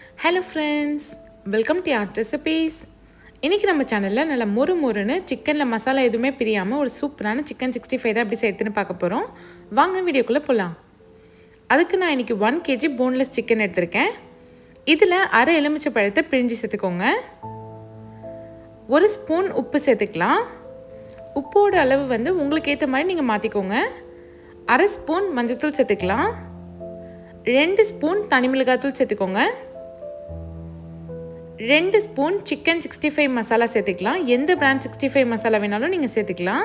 Hello friends, welcome to Yaa's recipes. இன்றைக்கி நம்ம சேனலில் நல்லா மொறுன்னு சிக்கனில் மசாலா எதுவுமே பிரியாமல் ஒரு சூப்பரான சிக்கன் 65 தான் எப்படி செய்யறதுன்னு பார்க்க போகிறோம். வாங்க வீடியோக்குள்ளே போகலாம். அதுக்கு நான் இன்றைக்கி 1 kg போன்லெஸ் சிக்கன் எடுத்திருக்கேன். இதில் அரை எலுமிச்சை பழத்தை பிழிஞ்சு சேர்த்துக்கோங்க. 1 ஸ்பூன் உப்பு சேர்த்துக்கலாம். உப்போட அளவு வந்து உங்களுக்கு ஏற்ற மாதிரி நீங்கள் மாற்றிக்கோங்க. அரை ஸ்பூன் மஞ்சள்தூள் சேர்த்துக்கலாம். 2 ஸ்பூன் தனி மிளகாத்தூள் சேர்த்துக்கோங்க. 2 ஸ்பூன் சிக்கன் 65 மசாலா சேர்த்துக்கலாம். எந்த பிராண்ட் 65 மசாலா வேணாலும் நீங்கள் சேர்த்துக்கலாம்.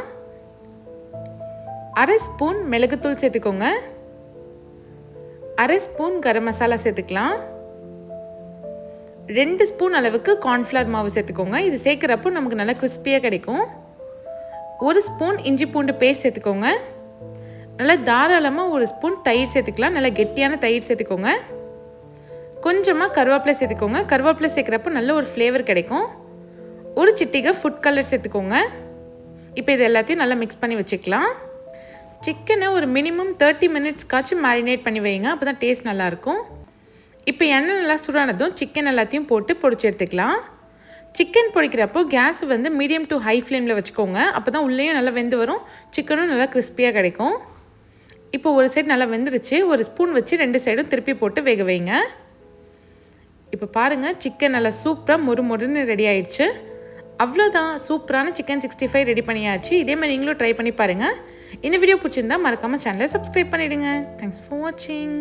அரை ஸ்பூன் மிளகுத்தூள் சேர்த்துக்கோங்க. அரை ஸ்பூன் கரம் மசாலா சேர்த்துக்கலாம். 2 ஸ்பூன் அளவுக்கு கார்ன்ஃப்ளவர் மாவு சேர்த்துக்கோங்க. இது சேர்க்குறப்போ நமக்கு நல்லா கிறிஸ்பியாக கிடைக்கும். 1 ஸ்பூன் இஞ்சி பூண்டு பேஸ்ட் சேர்த்துக்கோங்க. நல்லா தாராளமாக 1 ஸ்பூன் தயிர் சேர்த்துக்கலாம். நல்லா கெட்டியான தயிர் சேர்த்துக்கோங்க. கொஞ்சமாக கருவேப்பிலை சேர்த்துக்கோங்க. கருவேப்பிலை சேர்க்குறப்போ நல்ல ஒரு ஃப்ளேவர் கிடைக்கும். 1 சிட்டிகை ஃபுட் கலர் சேர்த்துக்கோங்க. இப்போ இது எல்லாத்தையும் நல்லா மிக்ஸ் பண்ணி வச்சுக்கலாம். சிக்கனை ஒரு மினிமம் 30 மினிட்ஸ்க்காச்சும் மேரினேட் பண்ணி வைங்க. அப்போ தான் டேஸ்ட் நல்லாயிருக்கும். இப்போ எண்ணெய் நல்லா சூடானதும் சிக்கன் எல்லாத்தையும் போட்டு பொரிச்சு எடுத்துக்கலாம். சிக்கன் பொரிக்கிறப்போ கேஸ் வந்து மீடியம் டு ஹை ஃப்ளேமில் வச்சுக்கோங்க. அப்போ தான் உள்ளேயும் நல்லா வெந்து வரும், சிக்கனும் நல்லா கிறிஸ்பியாக கிடைக்கும். இப்போ ஒரு சைடு நல்லா வெந்துருச்சு. 1 ஸ்பூன் வச்சு 2 சைடும் திருப்பி போட்டு வேக வைங்க. இப்போ பாருங்கள், சிக்கன் நல்லா சூப்பராக மொறுன்னு ரெடி ஆயிடுச்சு. அவ்வளோதான், சூப்பரான சிக்கன் 65 ரெடி பண்ணியாச்சு. இதே மாதிரி நீங்களும் ட்ரை பண்ணி பாருங்கள். இந்த வீடியோ பிடிச்சிருந்தா மறக்காமல் சேனலை சப்ஸ்கிரைப் பண்ணிவிடுங்க. தேங்க்ஸ் ஃபார் வாட்சிங்.